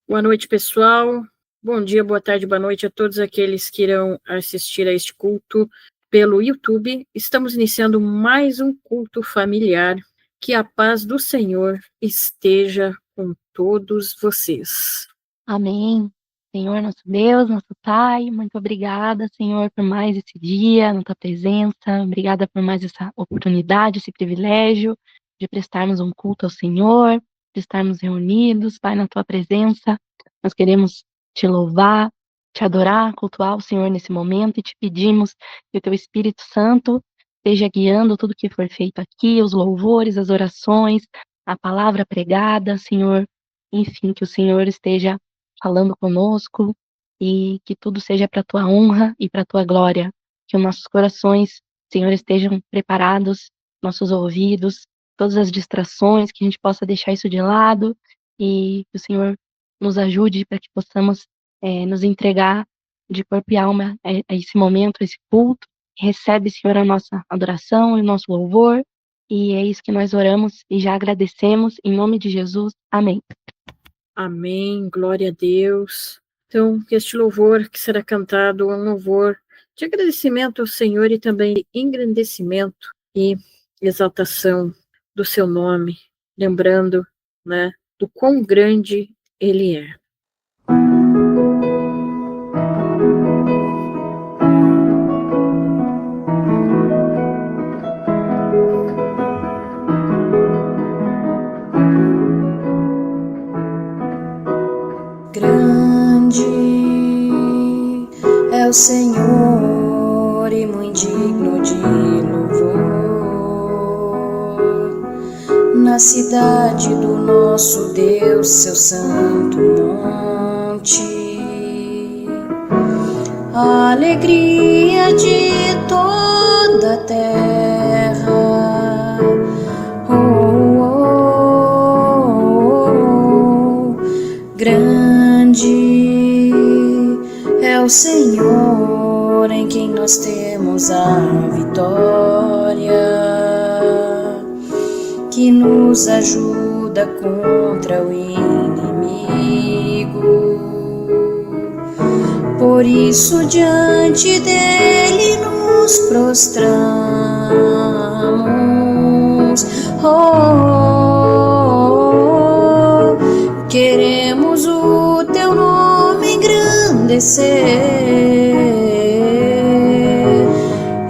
Boa noite, pessoal. Bom dia, boa tarde, boa noite a todos aqueles que irão assistir a este culto pelo YouTube. Estamos iniciando mais um culto familiar. Que a paz do Senhor esteja com todos vocês. Amém. Senhor, nosso Deus, nosso Pai, muito obrigada, Senhor, por mais esse dia, na tua presença. Obrigada por mais essa oportunidade, esse privilégio de prestarmos um culto ao Senhor, de estarmos reunidos, Pai, na tua presença. Nós queremos te louvar, te adorar, cultuar o Senhor nesse momento e te pedimos que o teu Espírito Santo esteja guiando tudo que for feito aqui, os louvores, as orações, a palavra pregada, Senhor. Enfim, que o Senhor esteja falando conosco e que tudo seja para a tua honra e para a tua glória. Que os nossos corações, Senhor, estejam preparados, nossos ouvidos, todas as distrações, que a gente possa deixar isso de lado e que o Senhor nos ajude para que possamos nos entregar de corpo e alma a esse momento, a esse culto. Recebe, Senhor, a nossa adoração e o nosso louvor. E é isso que nós oramos e já agradecemos em nome de Jesus. Amém. Amém, glória a Deus. Então, este louvor que será cantado é um louvor de agradecimento ao Senhor e também de engrandecimento e exaltação do seu nome, lembrando, né, do quão grande Ele é. Grande é o Senhor e muito digno de louvor, na cidade do nosso Deus, seu santo monte, a alegria de toda a terra. Grande é o Senhor em quem nós temos a vitória, que nos ajuda contra o inimigo. Por isso diante dele nos prostramos. Queremos o teu nome engrandecer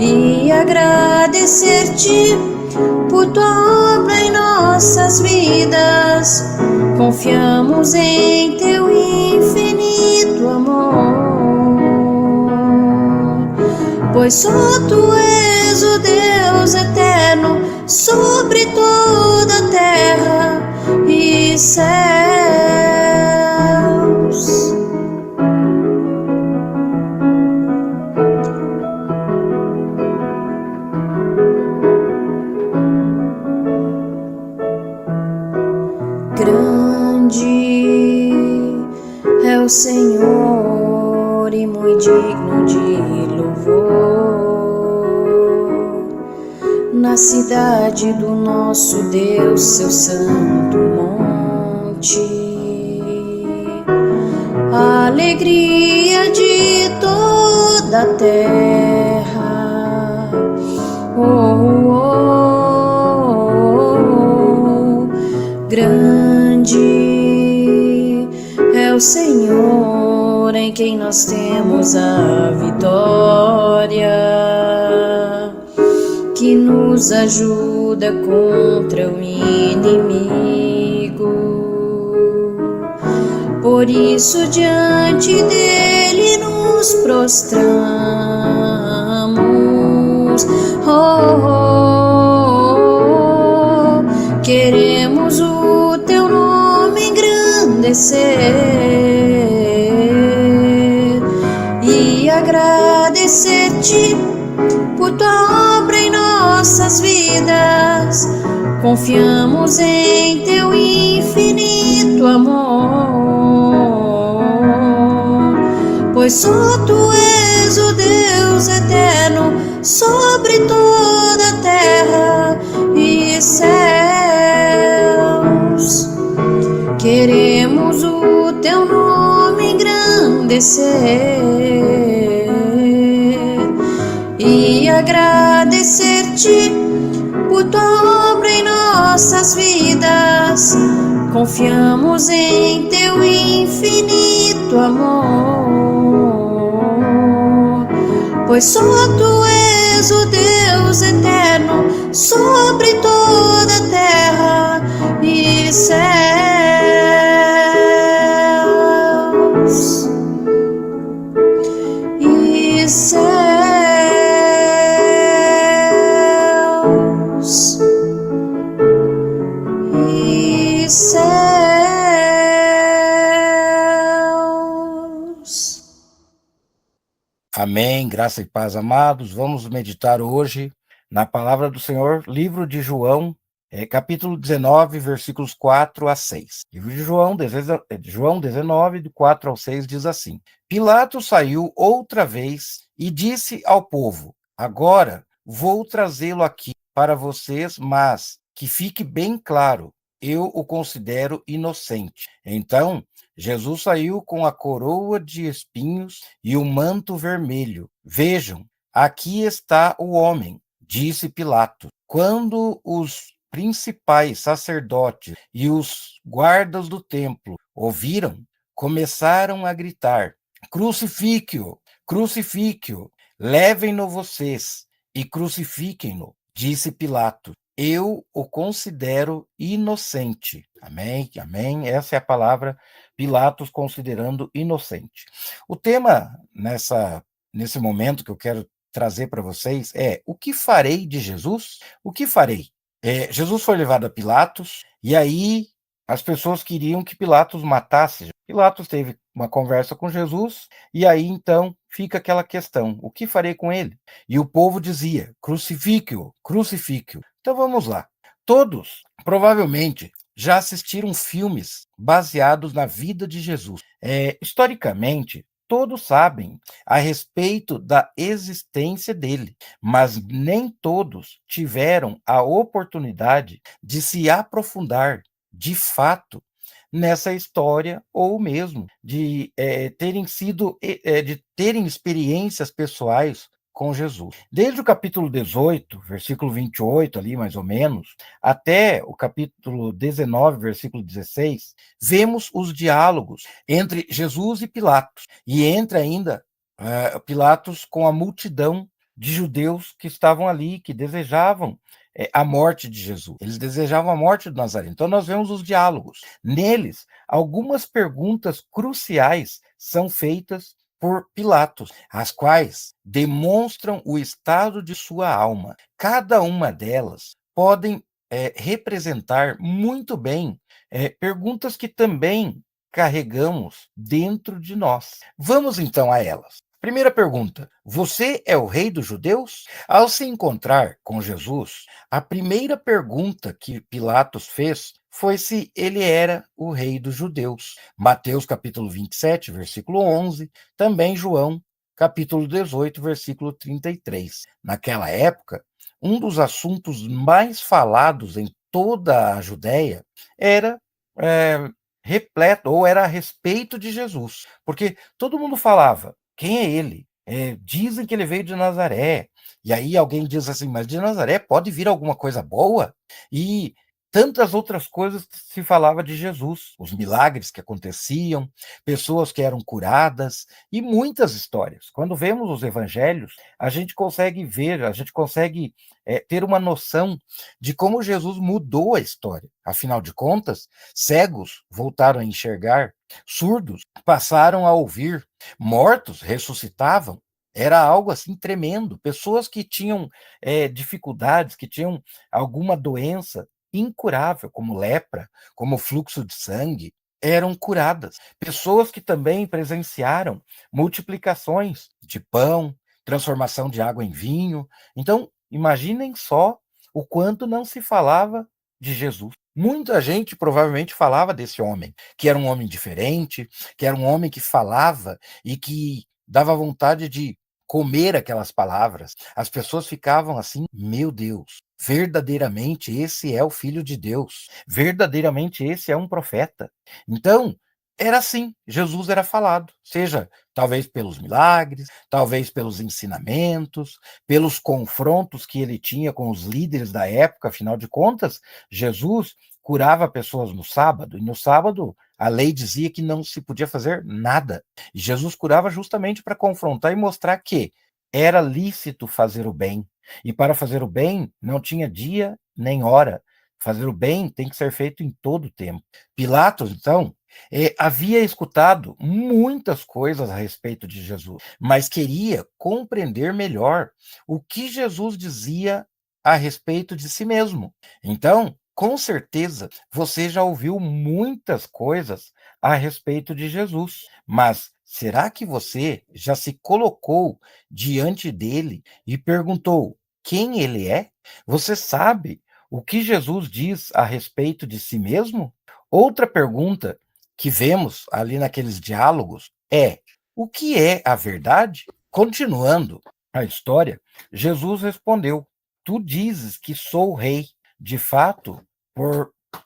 e agradecer-te por tua obra em nossas vidas. Confiamos em teu infinito amor, pois só tu és o Deus eterno sobre toda a terra e céus. Grande é o Senhor e muito digno de louvor, na cidade do nosso Deus, seu santo monte, a alegria de toda a terra. Grande é o Senhor em quem nós temos a vitória, que nos ajuda contra o inimigo. Por isso diante dele nos prostramos. Queremos o teu nome engrandecer e agradecer-te por tua obra em nossas vidas. Confiamos em teu infinito amor, pois só tu és o Deus eterno sobre toda a terra e céus. Queremos o teu e agradecer-te por tua obra em nossas vidas. Confiamos em teu infinito amor, pois só tu és o Deus eterno sobre toda a terra e céus. E céus. E céus. Amém, graça e paz, amados. Vamos meditar hoje na palavra do Senhor, livro de João, capítulo 19, versículos 4 a 6. Livro de João 19, de 4 ao 6, diz assim: Pilatos saiu outra vez e disse ao povo: Agora vou trazê-lo aqui para vocês, mas que fique bem claro, eu o considero inocente. Então Jesus saiu com a coroa de espinhos e o manto vermelho. Vejam, aqui está o homem, disse Pilatos. Quando os principais sacerdotes e os guardas do templo ouviram, começaram a gritar: Crucifique-o, crucifique-o, levem-no vocês e crucifiquem-no, disse Pilatos. Eu o considero inocente. Amém, amém. Essa é a palavra, Pilatos considerando inocente. O tema nesse momento que eu quero trazer para vocês é: o que farei de Jesus? O que farei? Jesus foi levado a Pilatos e aí as pessoas queriam que Pilatos matasse. Pilatos teve uma conversa com Jesus e aí então fica aquela questão: o que farei com ele? E o povo dizia: crucifique-o, crucifique-o. Então vamos lá. Todos, provavelmente, já assistiram filmes baseados na vida de Jesus. Historicamente, todos sabem a respeito da existência dele, mas nem todos tiveram a oportunidade de se aprofundar, de fato, nessa história, ou mesmo de terem experiências pessoais com Jesus. Desde o capítulo 18, versículo 28, ali mais ou menos, até o capítulo 19, versículo 16, vemos os diálogos entre Jesus e Pilatos, e entre ainda Pilatos com a multidão de judeus que estavam ali, que desejavam a morte de Jesus. Eles desejavam a morte de Nazareno. Então nós vemos os diálogos. Neles, algumas perguntas cruciais são feitas por Pilatos, as quais demonstram o estado de sua alma. Cada uma delas podem representar muito bem perguntas que também carregamos dentro de nós. Vamos então a elas. Primeira pergunta: você é o rei dos judeus? Ao se encontrar com Jesus, a primeira pergunta que Pilatos fez foi se ele era o rei dos judeus. Mateus capítulo 27, versículo 11, também João capítulo 18, versículo 33. Naquela época, um dos assuntos mais falados em toda a Judéia era repleto, ou era a respeito de Jesus, porque todo mundo falava: quem é ele? Dizem que ele veio de Nazaré. E aí alguém diz assim: mas de Nazaré pode vir alguma coisa boa? E tantas outras coisas que se falava de Jesus, os milagres que aconteciam, pessoas que eram curadas e muitas histórias. Quando vemos os evangelhos, a gente consegue ver, a gente consegue ter uma noção de como Jesus mudou a história. Afinal de contas, cegos voltaram a enxergar, surdos passaram a ouvir, mortos ressuscitavam. Era algo assim tremendo. Pessoas que tinham dificuldades, que tinham alguma doença incurável, como lepra, como fluxo de sangue, eram curadas. Pessoas que também presenciaram multiplicações de pão, transformação de água em vinho. Então, imaginem só o quanto não se falava de Jesus. Muita gente provavelmente falava desse homem, que era um homem diferente, que era um homem que falava e que dava vontade de comer aquelas palavras. As pessoas ficavam assim: meu Deus, verdadeiramente esse é o Filho de Deus, verdadeiramente esse é um profeta. Então, era assim, Jesus era falado, seja talvez pelos milagres, talvez pelos ensinamentos, pelos confrontos que ele tinha com os líderes da época, afinal de contas, Jesus curava pessoas no sábado, e no sábado a lei dizia que não se podia fazer nada. E Jesus curava justamente para confrontar e mostrar que era lícito fazer o bem. E para fazer o bem não tinha dia nem hora. Fazer o bem tem que ser feito em todo o tempo. Pilatos, então, havia escutado muitas coisas a respeito de Jesus, mas queria compreender melhor o que Jesus dizia a respeito de si mesmo. Então, com certeza, você já ouviu muitas coisas a respeito de Jesus, mas será que você já se colocou diante dele e perguntou quem ele é? Você sabe o que Jesus diz a respeito de si mesmo? Outra pergunta que vemos ali naqueles diálogos é: o que é a verdade? Continuando a história, Jesus respondeu: Tu dizes que sou rei. De fato,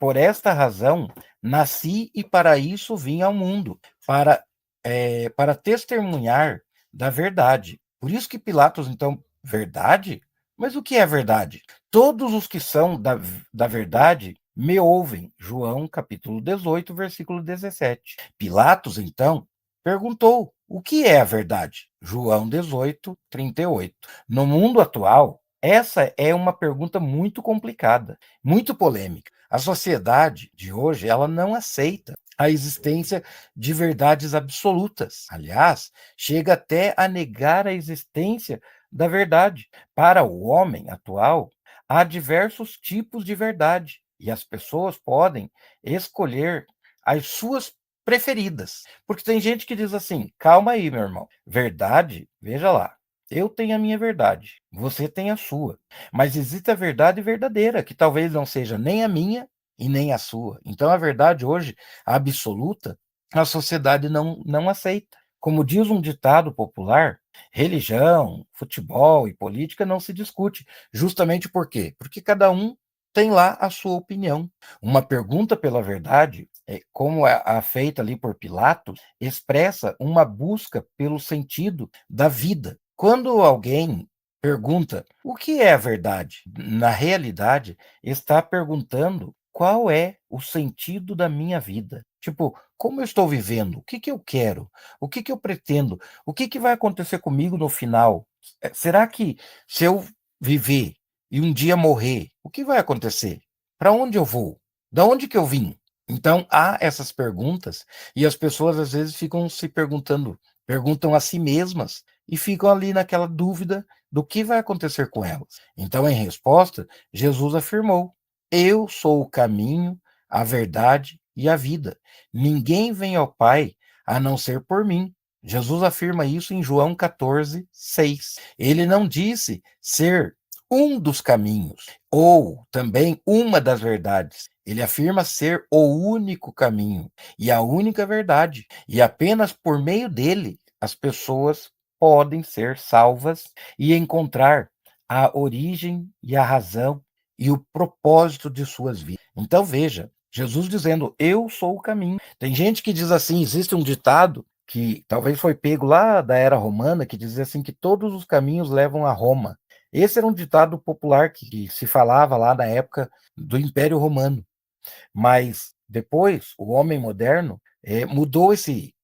por esta razão, nasci e para isso vim ao mundo, para testemunhar da verdade. Por isso que Pilatos, então, verdade? Mas o que é verdade? Todos os que são da verdade me ouvem. João capítulo 18, versículo 17. Pilatos, então, perguntou: o que é a verdade? João 18, 38. No mundo atual, essa é uma pergunta muito complicada, muito polêmica. A sociedade de hoje, ela não aceita a existência de verdades absolutas. Aliás, chega até a negar a existência da verdade. Para o homem atual, há diversos tipos de verdade e as pessoas podem escolher as suas preferidas. Porque tem gente que diz assim: calma aí, meu irmão, verdade, veja lá. Eu tenho a minha verdade, você tem a sua. Mas existe a verdade verdadeira, que talvez não seja nem a minha e nem a sua. Então, a verdade hoje, a absoluta, a sociedade não aceita. Como diz um ditado popular, religião, futebol e política não se discute. Justamente por quê? Porque cada um tem lá a sua opinião. Uma pergunta pela verdade, como a feita ali por Pilatos, expressa uma busca pelo sentido da vida. Quando alguém pergunta o que é a verdade, na realidade, está perguntando qual é o sentido da minha vida. Tipo, como eu estou vivendo? O que que eu quero? O que que eu pretendo? O que que vai acontecer comigo no final? Será que se eu viver e um dia morrer, o que vai acontecer? Para onde eu vou? Da onde que eu vim? Então há essas perguntas e as pessoas às vezes ficam se perguntando, perguntam a si mesmas e ficam ali naquela dúvida do que vai acontecer com elas. Então, em resposta, Jesus afirmou: Eu sou o caminho, a verdade e a vida. Ninguém vem ao Pai a não ser por mim. Jesus afirma isso em João 14, 6. Ele não disse ser um dos caminhos, ou também uma das verdades. Ele afirma ser o único caminho e a única verdade. E apenas por meio dele as pessoas podem ser salvas e encontrar a origem e a razão e o propósito de suas vidas. Então veja, Jesus dizendo: Eu sou o caminho. Tem gente que diz assim, existe um ditado que talvez foi pego lá da era romana, que dizia assim que todos os caminhos levam a Roma. Esse era um ditado popular que se falava lá na época do Império Romano. Mas depois, o homem moderno mudou esse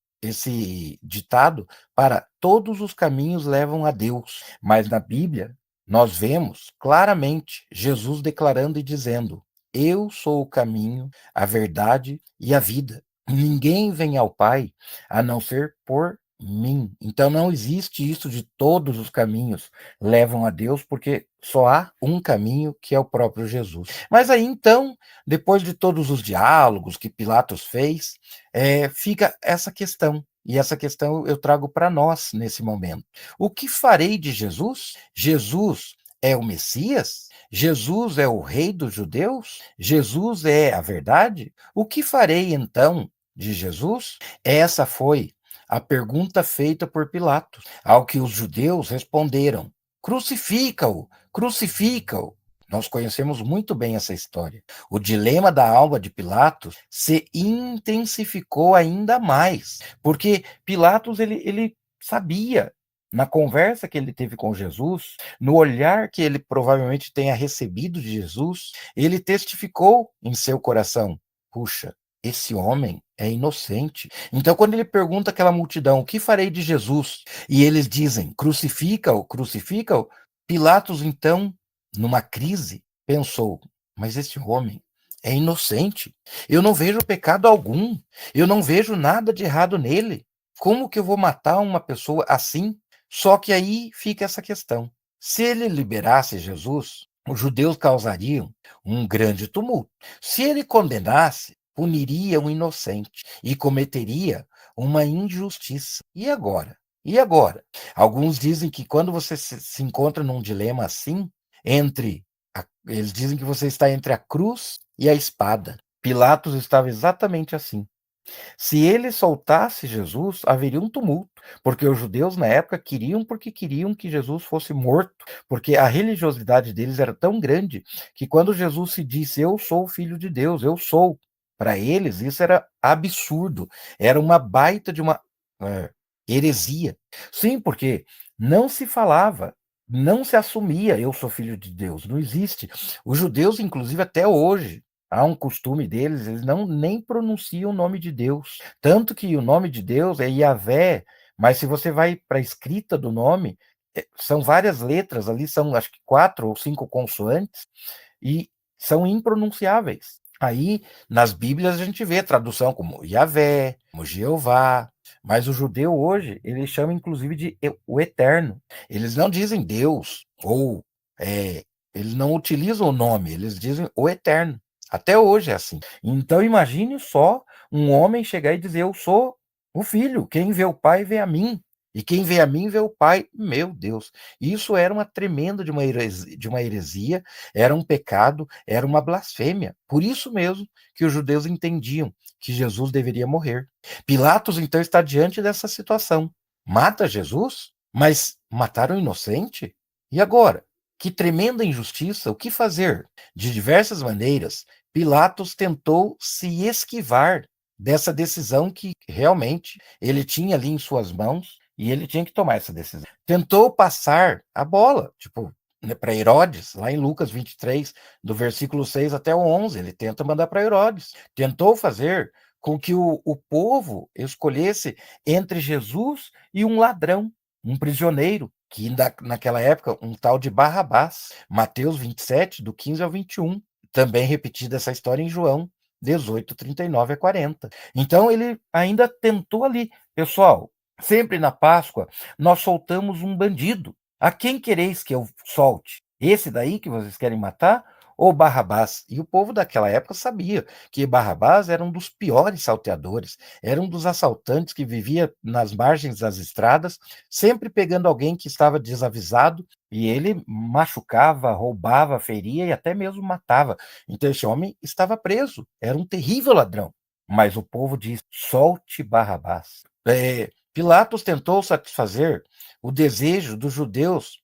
ditado para todos os caminhos levam a Deus. Mas na Bíblia, nós vemos claramente Jesus declarando e dizendo: Eu sou o caminho, a verdade e a vida. Ninguém vem ao Pai a não ser por mim. Então não existe isso de todos os caminhos levam a Deus, porque só há um caminho, que é o próprio Jesus. Mas aí então, depois de todos os diálogos que Pilatos fez, fica essa questão. E essa questão eu trago para nós nesse momento. O que farei de Jesus? Jesus é o Messias? Jesus é o Rei dos Judeus? Jesus é a verdade? O que farei então de Jesus? Essa foi a pergunta feita por Pilatos, ao que os judeus responderam: Crucifica-o, crucifica-o. Nós conhecemos muito bem essa história. O dilema da alma de Pilatos se intensificou ainda mais, porque Pilatos ele sabia, na conversa que ele teve com Jesus, no olhar que ele provavelmente tenha recebido de Jesus, ele testificou em seu coração: puxa, esse homem é inocente. Então, quando ele pergunta àquela multidão: o que farei de Jesus? E eles dizem: crucifica-o, crucifica-o. Pilatos, então, numa crise, pensou: mas esse homem é inocente. Eu não vejo pecado algum. Eu não vejo nada de errado nele. Como que eu vou matar uma pessoa assim? Só que aí fica essa questão. Se ele liberasse Jesus, os judeus causariam um grande tumulto. Se ele condenasse, puniria um inocente e cometeria uma injustiça. E agora? E agora? Alguns dizem que quando você se encontra num dilema assim, eles dizem que você está entre a cruz e a espada. Pilatos estava exatamente assim. Se ele soltasse Jesus, haveria um tumulto, porque os judeus na época queriam que Jesus fosse morto, porque a religiosidade deles era tão grande que quando Jesus se disse: eu sou o filho de Deus, eu sou, para eles isso era absurdo, era uma baita de uma heresia. Sim, porque não se falava, não se assumia: eu sou filho de Deus, não existe. Os judeus, inclusive até hoje, há um costume deles, eles não nem pronunciam o nome de Deus. Tanto que o nome de Deus é Yahvé, mas se você vai para a escrita do nome, são várias letras ali, são acho que 4 ou 5 consoantes, e são impronunciáveis. Aí, nas Bíblias, a gente vê a tradução como Yahvé, como Jeová, mas o judeu hoje, ele chama inclusive de o Eterno. Eles não dizem Deus, ou eles não utilizam o nome, eles dizem o Eterno. Até hoje é assim. Então imagine só um homem chegar e dizer: eu sou o filho, quem vê o pai vê a mim, e quem vê a mim vê o pai. Meu Deus, isso era uma tremenda de uma heresia, era um pecado, era uma blasfêmia. Por isso mesmo que os judeus entendiam que Jesus deveria morrer. Pilatos então está diante dessa situação. Mata Jesus? Mas mataram o inocente? E agora? Que tremenda injustiça, o que fazer? De diversas maneiras, Pilatos tentou se esquivar dessa decisão que realmente ele tinha ali em suas mãos e ele tinha que tomar essa decisão. Tentou passar a bola, para Herodes, lá em Lucas 23, do versículo 6 até o 11, ele tenta mandar para Herodes. Tentou fazer com que o povo escolhesse entre Jesus e um ladrão, um prisioneiro, que naquela época, um tal de Barrabás. Mateus 27, do 15 ao 21. Também repetida essa história em João 18, 39 a 40. Então ele ainda tentou ali. Pessoal, sempre na Páscoa, nós soltamos um bandido. A quem quereis que eu solte? Esse daí que vocês querem matar? Ou Barrabás? E o povo daquela época sabia que Barrabás era um dos piores salteadores, era um dos assaltantes que vivia nas margens das estradas, sempre pegando alguém que estava desavisado, e ele machucava, roubava, feria e até mesmo matava. Então esse homem estava preso, era um terrível ladrão. Mas o povo diz: solte Barrabás. Pilatos tentou satisfazer o desejo dos judeus,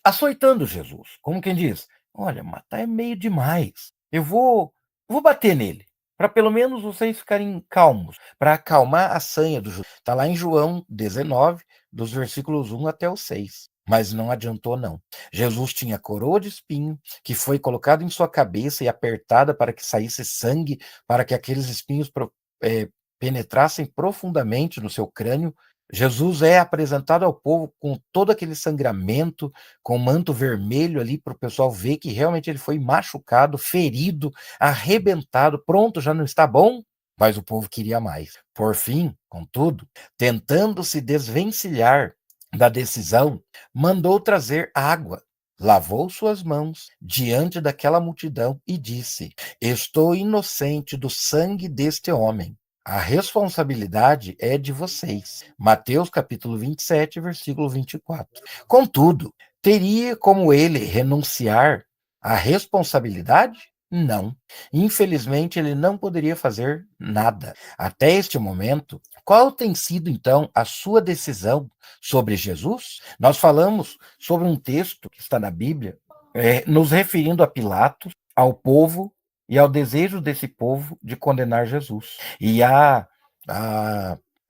açoitando Jesus, como quem diz: olha, matar é meio demais. Eu vou bater nele, para pelo menos vocês ficarem calmos, para acalmar a sanha do judeu. Está lá em João 19, dos versículos 1 até o 6. Mas não adiantou, não. Jesus tinha coroa de espinho, que foi colocada em sua cabeça e apertada para que saísse sangue, para que aqueles espinhos penetrassem profundamente no seu crânio. Jesus é apresentado ao povo com todo aquele sangramento, com o manto vermelho ali, para o pessoal ver que realmente ele foi machucado, ferido, arrebentado, pronto, já não está bom, mas o povo queria mais. Por fim, contudo, tentando se desvencilhar da decisão, mandou trazer água, lavou suas mãos diante daquela multidão e disse: estou inocente do sangue deste homem. A responsabilidade é de vocês. Mateus capítulo 27, versículo 24. Contudo, teria como ele renunciar à responsabilidade? Não. Infelizmente, ele não poderia fazer nada. Até este momento, qual tem sido, então, a sua decisão sobre Jesus? Nós falamos sobre um texto que está na Bíblia, nos referindo a Pilatos, ao povo e ao desejo desse povo de condenar Jesus. E a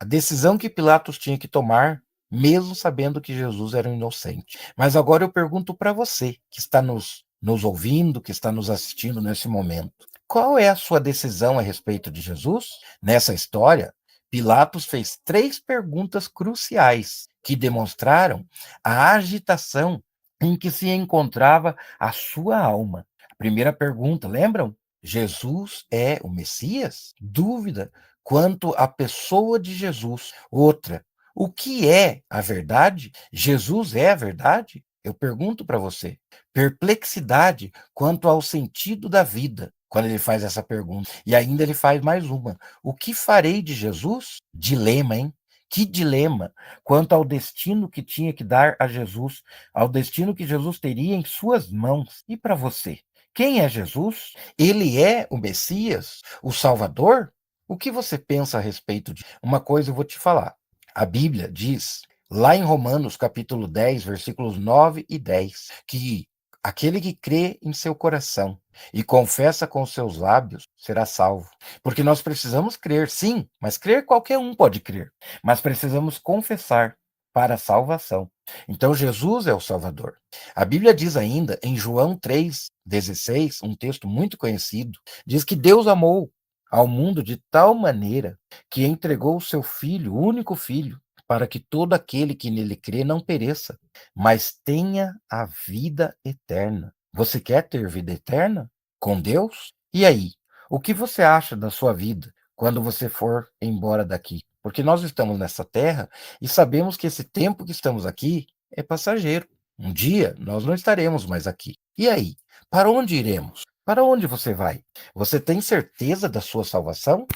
decisão que Pilatos tinha que tomar, mesmo sabendo que Jesus era um inocente. Mas agora eu pergunto para você, que está nos ouvindo, que está nos assistindo nesse momento. Qual é a sua decisão a respeito de Jesus? Nessa história, Pilatos fez 3 perguntas cruciais que demonstraram a agitação em que se encontrava a sua alma. A primeira pergunta, lembram? Jesus é o Messias? Dúvida quanto à pessoa de Jesus. Outra, o que é a verdade? Jesus é a verdade? Eu pergunto para você. Perplexidade quanto ao sentido da vida, quando ele faz essa pergunta. E ainda ele faz mais uma. O que farei de Jesus? Dilema, hein? Que dilema quanto ao destino que tinha que dar a Jesus, ao destino que Jesus teria em suas mãos. E para você? Quem é Jesus? Ele é o Messias, o Salvador? O que você pensa a respeito de? Uma coisa eu vou te falar. A Bíblia diz, lá em Romanos, capítulo 10, versículos 9 e 10, que aquele que crê em seu coração e confessa com os seus lábios será salvo. Porque nós precisamos crer, sim, mas crer qualquer um pode crer. Mas precisamos confessar para a salvação. Então Jesus é o Salvador. A Bíblia diz ainda, em João 3,16, um texto muito conhecido, diz que Deus amou ao mundo de tal maneira que entregou o seu Filho, o único Filho, para que todo aquele que nele crê não pereça, mas tenha a vida eterna. Você quer ter vida eterna com Deus? E aí, o que você acha da sua vida quando você for embora daqui? Porque nós estamos nessa terra e sabemos que esse tempo que estamos aqui é passageiro. Um dia nós não estaremos mais aqui. E aí, para onde iremos? Para onde você vai? Você tem certeza da sua salvação?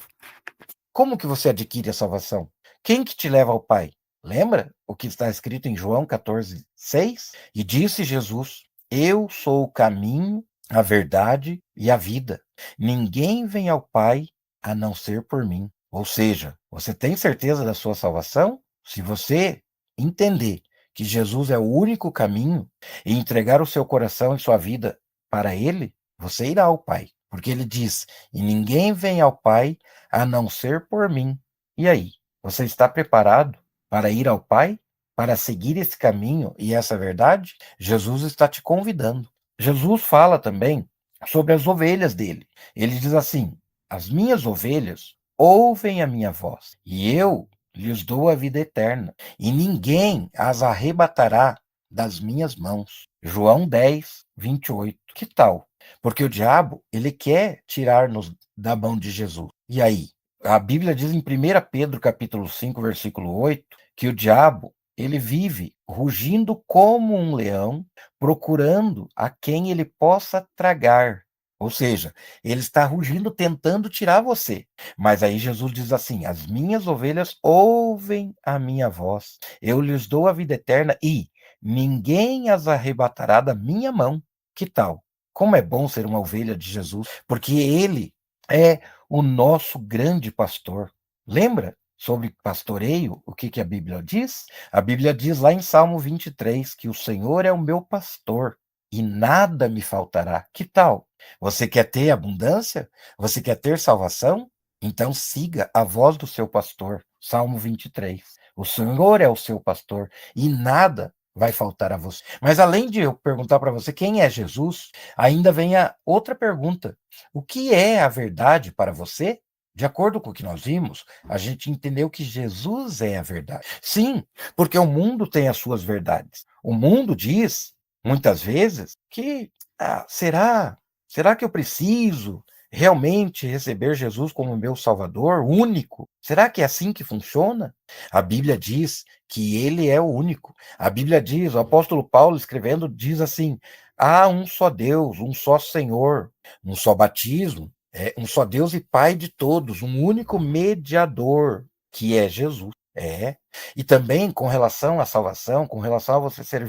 Como que você adquire a salvação? Quem que te leva ao Pai? Lembra o que está escrito em João 14:6? E disse Jesus: Eu sou o caminho, a verdade e a vida. Ninguém vem ao Pai a não ser por mim. Ou seja, você tem certeza da sua salvação? Se você entender que Jesus é o único caminho e entregar o seu coração e sua vida para Ele, você irá ao Pai. Porque Ele diz: E ninguém vem ao Pai a não ser por mim. E aí, você está preparado para ir ao Pai? Para seguir esse caminho e essa verdade? Jesus está te convidando. Jesus fala também sobre as ovelhas dele. Ele diz assim: As minhas ovelhas ouvem a minha voz, e eu lhes dou a vida eterna, e ninguém as arrebatará das minhas mãos. João 10:28. Que tal? Porque o diabo, ele quer tirar-nos da mão de Jesus. E aí? A Bíblia diz em 1 Pedro, capítulo 5, versículo 8, que o diabo, ele vive rugindo como um leão, procurando a quem ele possa tragar. Ou seja, ele está rugindo tentando tirar você. Mas aí Jesus diz assim: As minhas ovelhas ouvem a minha voz. Eu lhes dou a vida eterna e ninguém as arrebatará da minha mão. Que tal? Como é bom ser uma ovelha de Jesus, porque ele é o nosso grande pastor. Lembra sobre pastoreio, o que a Bíblia diz? A Bíblia diz lá em Salmo 23 que o Senhor é o meu pastor e nada me faltará. Que tal? Você quer ter abundância? Você quer ter salvação? Então siga a voz do seu pastor. Salmo 23. O Senhor é o seu pastor e nada vai faltar a você. Mas além de eu perguntar para você quem é Jesus, ainda vem a outra pergunta. O que é a verdade para você? De acordo com o que nós vimos, a gente entendeu que Jesus é a verdade. Sim, porque o mundo tem as suas verdades. O mundo diz, muitas vezes, que será que eu preciso realmente receber Jesus como meu Salvador único? Será que é assim que funciona? A Bíblia diz que ele é o único. A Bíblia diz, o apóstolo Paulo escrevendo diz assim: há um só Deus, um só Senhor, um só batismo, um só Deus e Pai de todos, um único mediador, que é Jesus. E também com relação à salvação, com relação a você ser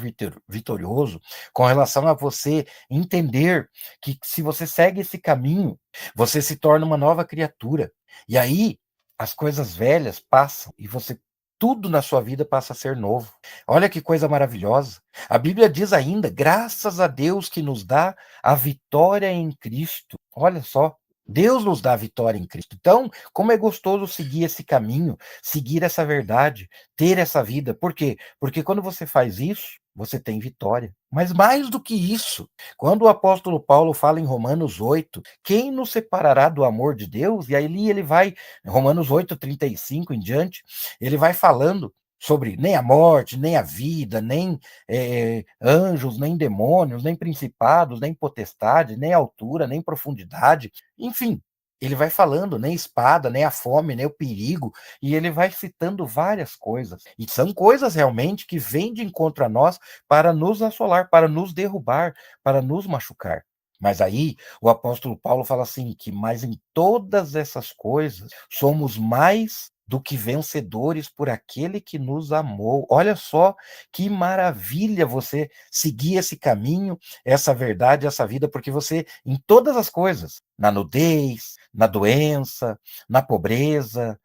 vitorioso, com relação a você entender que se você segue esse caminho, você se torna uma nova criatura. E aí as coisas velhas passam e você tudo na sua vida passa a ser novo. Olha que coisa maravilhosa. A Bíblia diz ainda, graças a Deus que nos dá a vitória em Cristo. Olha só, Deus nos dá a vitória em Cristo. Então, como é gostoso seguir esse caminho, seguir essa verdade, ter essa vida. Por quê? Porque quando você faz isso, você tem vitória. Mas mais do que isso, quando o apóstolo Paulo fala em Romanos 8, quem nos separará do amor de Deus? E aí ele vai, Romanos 8:35 em diante, ele vai falando sobre nem a morte, nem a vida, nem anjos, nem demônios, nem principados, nem potestade, nem altura, nem profundidade, enfim, ele vai falando, nem espada, nem a fome, nem o perigo, e ele vai citando várias coisas, e são coisas realmente que vêm de encontro a nós para nos assolar, para nos derrubar, para nos machucar. Mas aí o apóstolo Paulo fala assim, que mas em todas essas coisas somos mais do que vencedores por aquele que nos amou. Olha só que maravilha você seguir esse caminho, essa verdade, essa vida, porque você, em todas as coisas, na nudez, na doença, na pobreza,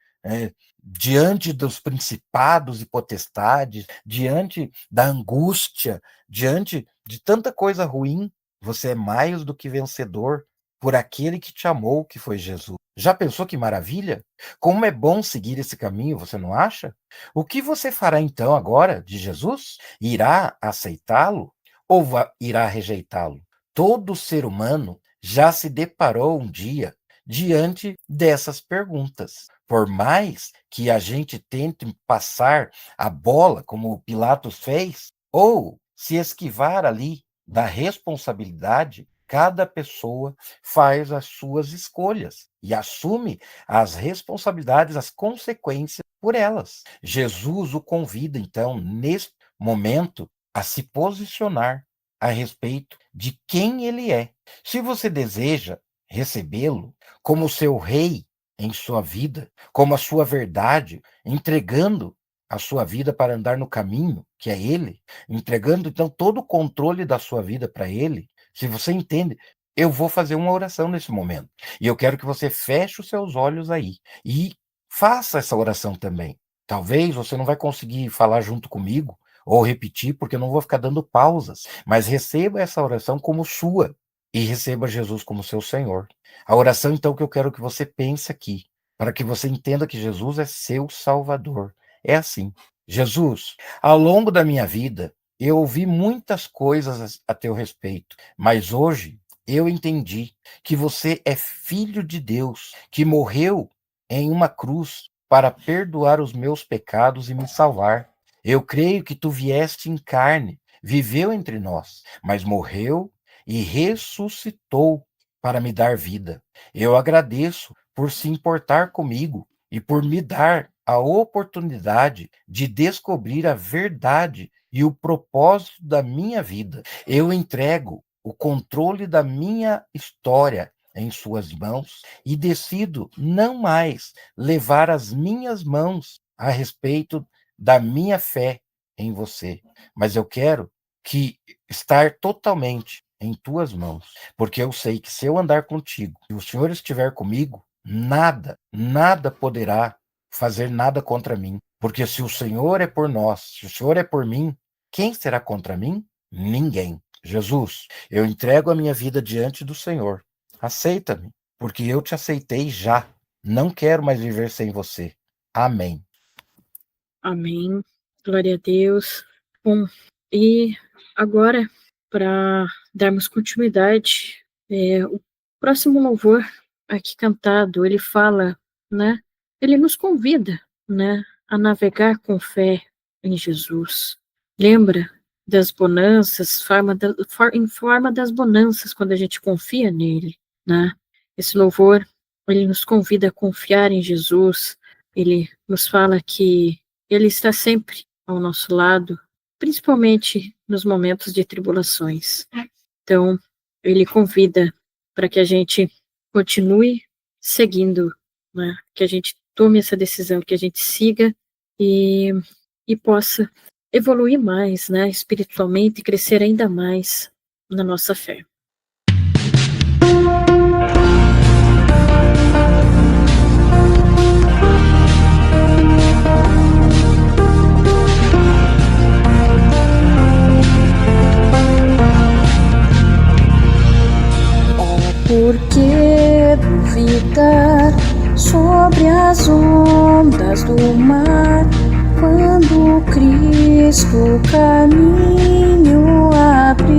diante dos principados e potestades, diante da angústia, diante de tanta coisa ruim, você é mais do que vencedor por aquele que te amou, que foi Jesus. Já pensou que maravilha? Como é bom seguir esse caminho, você não acha? O que você fará então agora de Jesus? Irá aceitá-lo ou irá rejeitá-lo? Todo ser humano já se deparou um dia diante dessas perguntas. Por mais que a gente tente passar a bola, como Pilatos fez, ou se esquivar ali da responsabilidade, cada pessoa faz as suas escolhas e assume as responsabilidades, as consequências por elas. Jesus o convida, então, nesse momento, a se posicionar a respeito de quem ele é. Se você deseja recebê-lo como seu rei em sua vida, como a sua verdade, entregando a sua vida para andar no caminho, que é ele, entregando, então, todo o controle da sua vida para ele, se você entende, eu vou fazer uma oração nesse momento. E eu quero que você feche os seus olhos aí e faça essa oração também. Talvez você não vai conseguir falar junto comigo ou repetir, porque eu não vou ficar dando pausas, mas receba essa oração como sua e receba Jesus como seu Senhor. A oração, então, que eu quero que você pense aqui, para que você entenda que Jesus é seu Salvador. É assim: Jesus, ao longo da minha vida, eu ouvi muitas coisas a teu respeito, mas hoje eu entendi que você é filho de Deus, que morreu em uma cruz para perdoar os meus pecados e me salvar. Eu creio que tu vieste em carne, viveu entre nós, mas morreu e ressuscitou para me dar vida. Eu agradeço por se importar comigo e por me dar a oportunidade de descobrir a verdade e o propósito da minha vida. Eu entrego o controle da minha história em suas mãos e decido não mais levar as minhas mãos a respeito da minha fé em você, mas eu quero estar totalmente em tuas mãos, porque eu sei que se eu andar contigo, se o Senhor estiver comigo, nada poderá fazer nada contra mim, porque se o Senhor é por nós, se o Senhor é por mim, quem será contra mim? Ninguém. Jesus, eu entrego a minha vida diante do Senhor. Aceita-me, porque eu te aceitei já. Não quero mais viver sem você. Amém. Amém. Glória a Deus. Bom, e agora, para darmos continuidade, o próximo louvor aqui cantado, ele fala, né? Ele nos convida, né, a navegar com fé em Jesus. Lembra das bonanças, em forma das bonanças, quando a gente confia nele, né? Esse louvor, ele nos convida a confiar em Jesus, ele nos fala que ele está sempre ao nosso lado, principalmente nos momentos de tribulações. Então, ele convida para que a gente continue seguindo, né? Que a gente tome essa decisão, que a gente siga e possa evoluir mais, né, espiritualmente, e crescer ainda mais na nossa fé. Cristo caminho abriu.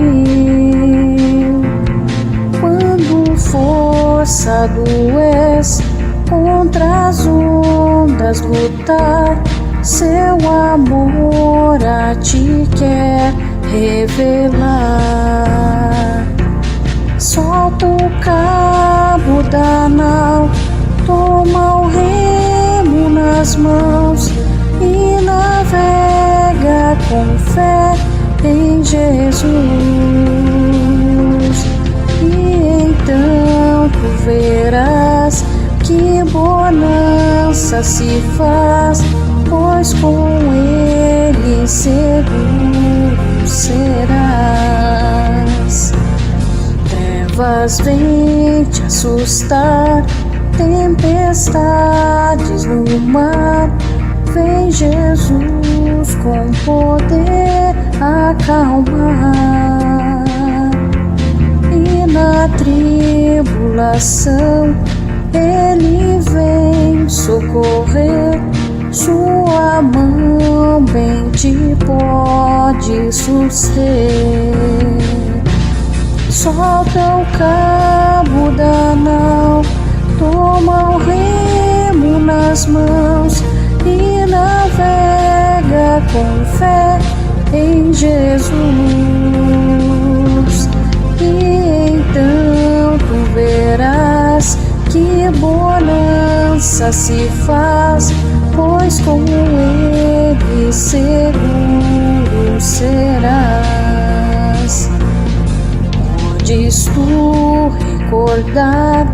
Quando forçado és contra as ondas lutar, seu amor a ti quer revelar. Solta o cabo da nau, toma o remo nas mãos e navega com fé em Jesus. E então tu verás que bonança se faz, pois com ele seguro serás. Trevas vêm te assustar, tempestades no mar, vem Jesus com poder acalmar. E na tribulação ele vem socorrer, sua mão bem te pode suster. Solta o cabo da nau, toma o remo nas mãos e navega com fé em Jesus. E então tu verás que bonança se faz, pois com ele seguro serás. Podes tu recordar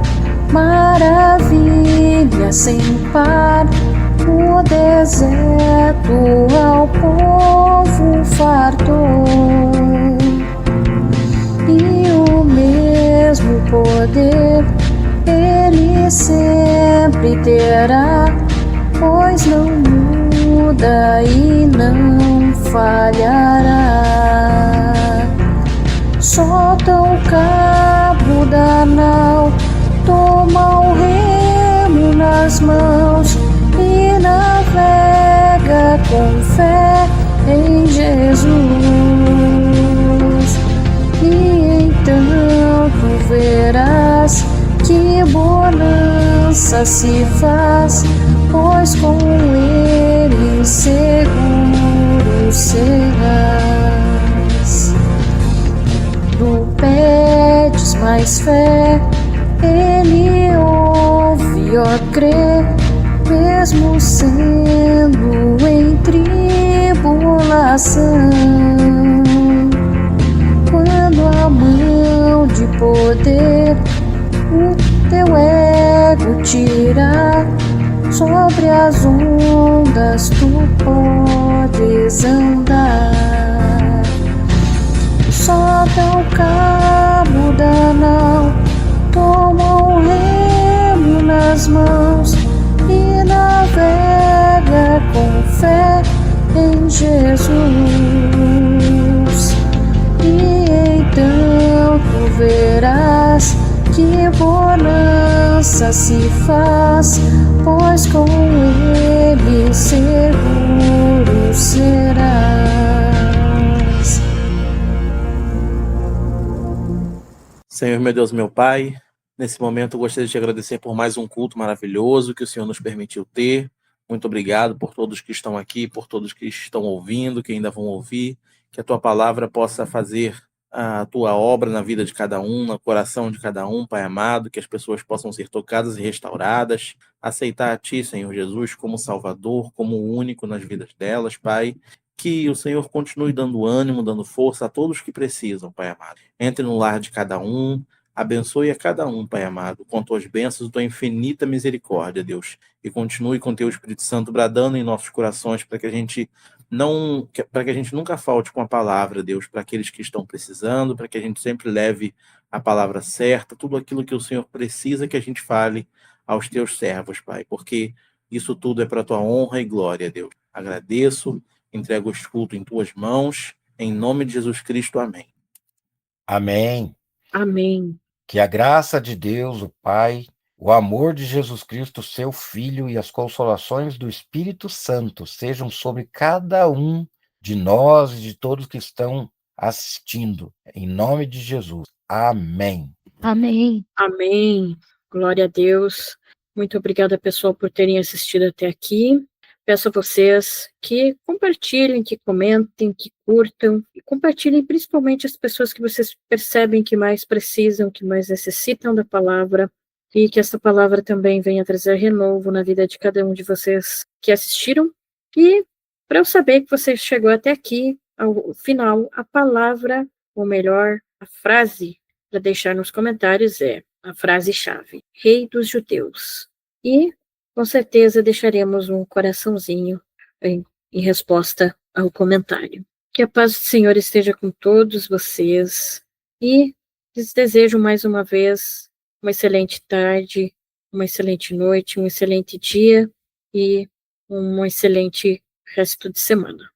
maravilha sem par, o deserto ao povo fartou, e o mesmo poder ele sempre terá, pois não muda e não falhará. Solta o cabo da nau, toma o remo nas mãos e navega com fé em Jesus. E então tu verás que bonança se faz, pois com ele seguro serás. Tu pedes mais fé, ele ouve, ó crê, mesmo sendo em tribulação. Quando a mão de poder o teu ego tirar, sobre as ondas tu podes andar. Solta o cabo da nau, toma o remo nas mãos e navega com fé em Jesus. E então tu verás que bonança se faz, pois com ele seguro serás. Senhor, meu Deus, meu Pai, nesse momento eu gostaria de te agradecer por mais um culto maravilhoso que o Senhor nos permitiu ter. Muito obrigado por todos que estão aqui, por todos que estão ouvindo, que ainda vão ouvir, que a tua palavra possa fazer a tua obra na vida de cada um, no coração de cada um, Pai amado, que as pessoas possam ser tocadas e restauradas, aceitar a Ti, Senhor Jesus, como Salvador, como único nas vidas delas, Pai. Que o Senhor continue dando ânimo, dando força a todos que precisam, Pai amado. Entre no lar de cada um, abençoe a cada um, Pai amado, com tuas bênçãos e tua infinita misericórdia, Deus. E continue com teu Espírito Santo bradando em nossos corações para que a gente nunca falte com a palavra, Deus, para aqueles que estão precisando, para que a gente sempre leve a palavra certa, tudo aquilo que o Senhor precisa que a gente fale aos teus servos, Pai, porque isso tudo é para a tua honra e glória, Deus. Agradeço, entrego este culto em tuas mãos, em nome de Jesus Cristo, amém. Amém. Amém. Que a graça de Deus, o Pai, o amor de Jesus Cristo, seu Filho, e as consolações do Espírito Santo sejam sobre cada um de nós e de todos que estão assistindo. Em nome de Jesus. Amém. Amém. Amém. Glória a Deus. Muito obrigada, pessoal, por terem assistido até aqui. Peço a vocês que compartilhem, que comentem, que curtam, e compartilhem principalmente as pessoas que vocês percebem que mais precisam, que mais necessitam da palavra, e que essa palavra também venha trazer renovo na vida de cada um de vocês que assistiram. E para eu saber que você chegou até aqui, ao final, a palavra, ou melhor, a frase para deixar nos comentários é a frase-chave: Rei dos Judeus. E com certeza deixaremos um coraçãozinho em resposta ao comentário. Que a paz do Senhor esteja com todos vocês e lhes desejo mais uma vez uma excelente tarde, uma excelente noite, um excelente dia e um excelente resto de semana.